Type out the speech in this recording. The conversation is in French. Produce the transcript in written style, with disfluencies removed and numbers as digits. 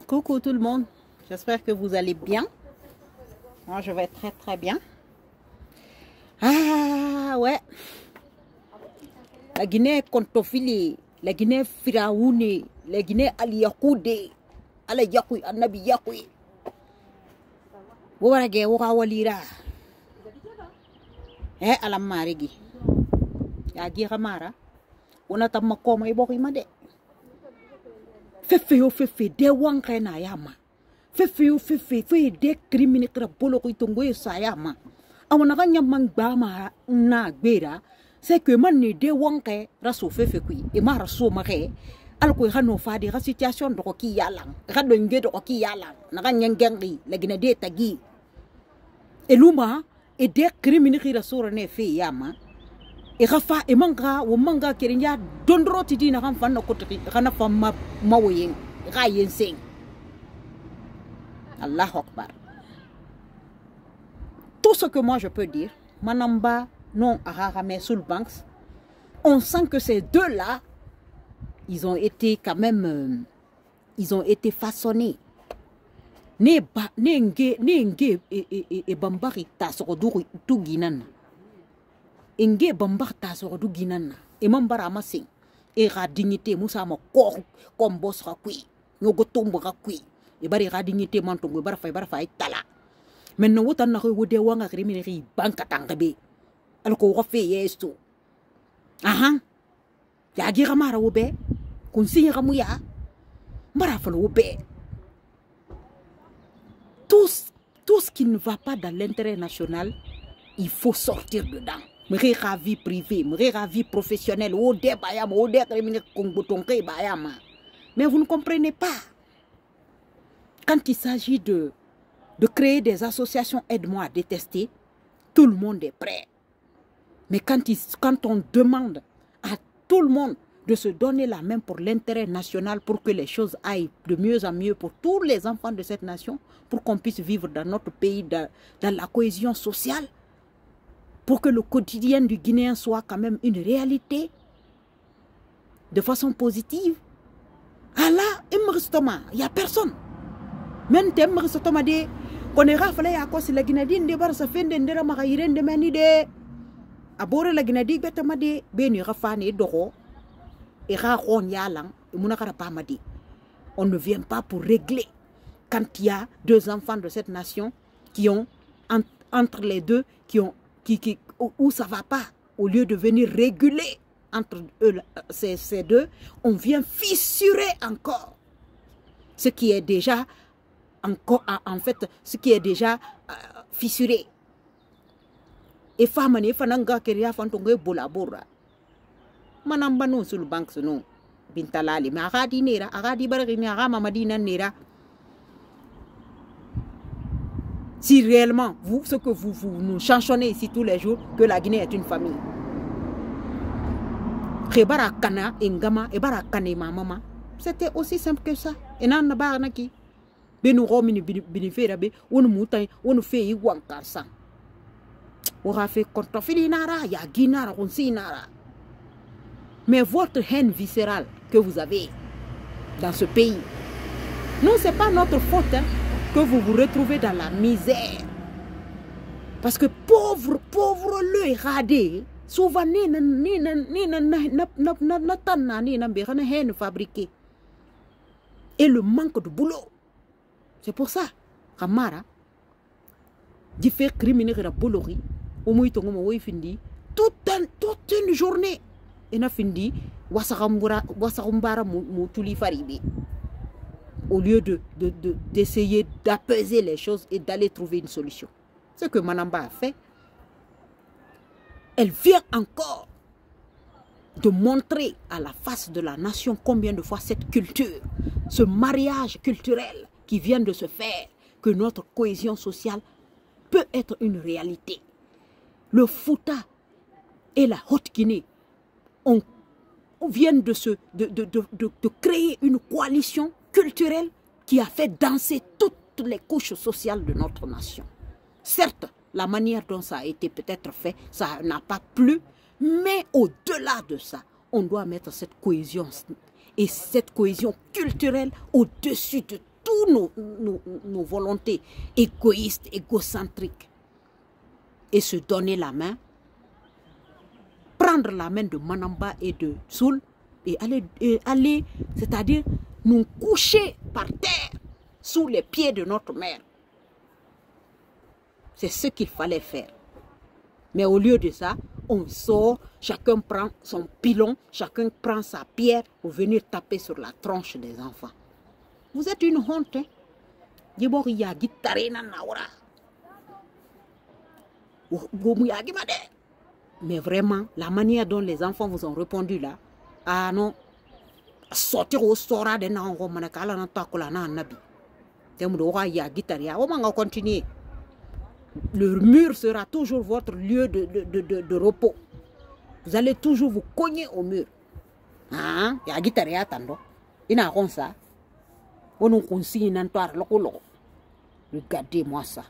Coucou tout le monde, j'espère que vous allez bien. Moi je vais très très bien. Ah ouais, la Guinée Kontofili, la Guinée Firaouni, la Guinée Ali Yakoude, Ala Yakoui, Anabi Yakoui. Warage Warawalira. Alam Marigi. Yagi Ramara. Unata makoma iboki made. Fefe de wankre na yama. Fefe de crimini kra bolo ko itongo sayama. Awana kanya mangbama na gbera. C'est que man ne de wankre raso fefe kui. E ma raso make. Alko hano fa de situation do ki yalang. Rado nge do ki yalang. Na kanya ngengi la gina de tagi. Eluma e de crimini kra raso ne fe yama. E rafa e manga wo manga kerinya dondro tidi na kan fanno kotri kana fam mawoyen ga yenseng Allahu Akbar. Tout ce que moi je peux dire, Manamba non Ararame Soulbanks, on sent que ces deux-là ils ont été quand même ils ont été façonnés. Ne nge e bambari ta so du ginan. Enge bambarta sur du ginana et mambara masin et ra dignité musa ma kor comme boss rakui ngogo tombo rakui e bari ra dignité mantongo bara fay tala maintenant wotan na ko wode wanga crimineri banka tangabe alko ko fe yesto aha ya gira mara wobe kun sinya kamuya mara falo wobe tout ce qui ne va pas dans l'intérêt national, il faut sortir dedans. Mre vie privée, mre vie professionnelle, mais vous ne comprenez pas. Quand il s'agit de créer des associations aide-moi à détester, tout le monde est prêt. Mais quand on demande à tout le monde de se donner la main pour l'intérêt national, pour que les choses aillent de mieux en mieux pour tous les enfants de cette nation, pour qu'on puisse vivre dans notre pays, dans la cohésion sociale, pour que le quotidien du Guinéen soit quand même une réalité, de façon positive. Ah là, il n'y a personne. Même si il y a qu'on est raflé à cause de la Guinée, de bar sa fin de ndera magaïren de manide. Abore la Guinée, betamade, beni rafane doro, et raron yalang, et mounakara pamadi. On ne vient pas pour régler. Quand il y a deux enfants de cette nation qui ont, entre les deux, où ça va pas, au lieu de venir réguler entre eux, ces deux, on vient fissurer encore ce qui est déjà en fait ce qui est déjà fissuré. Et famane fananga keria fantonge bolabora manamba no sul bank no bintalali ma agadi nera agadi baragini agama madina nera. Si réellement, ce que vous nous chansonnez ici tous les jours, que la Guinée est une famille. C'était aussi simple que ça. Et non, mais votre haine viscérale que vous avez dans ce pays, non, c'est pas notre faute, hein, que vous vous retrouvez dans la misère. Parce que pauvre le radé, souvent fabriqué. Et le manque de boulot. C'est pour ça, Kamara, dit faire criminel la boulorie, au moins fini, toute une journée. Et n'a fini, wasarumbara moutuli faribi. Au lieu d'essayer d'apaiser les choses et d'aller trouver une solution. Ce que Manamba a fait, elle vient encore de montrer à la face de la nation combien de fois cette culture, ce mariage culturel qui vient de se faire, que notre cohésion sociale peut être une réalité. Le Fouta et la Haute-Guinée viennent de créer une coalition culturelle qui a fait danser toutes les couches sociales de notre nation. Certes, la manière dont ça a été peut-être fait, ça n'a pas plu, mais au-delà de ça, on doit mettre cette cohésion et cette cohésion culturelle au-dessus de tout toutes nos volontés égoïstes, égocentriques et se donner la main, prendre la main de Manamba et de Soul et aller c'est-à-dire nous coucher par terre sous les pieds de notre mère. C'est ce qu'il fallait faire. Mais au lieu de ça, on sort, chacun prend son pilon, chacun prend sa pierre pour venir taper sur la tronche des enfants. Vous êtes une honte. Hein? Mais vraiment, la manière dont les enfants vous ont répondu là, ah non, sortir au sora de nango manakala na takola na nabi. On va continuer. Le mur sera toujours votre lieu de repos. Vous allez toujours vous cogner au mur. Ah, il y a guitaria tando. Il a comme ça. On nous consigne un toit loco. Regardez-moi ça.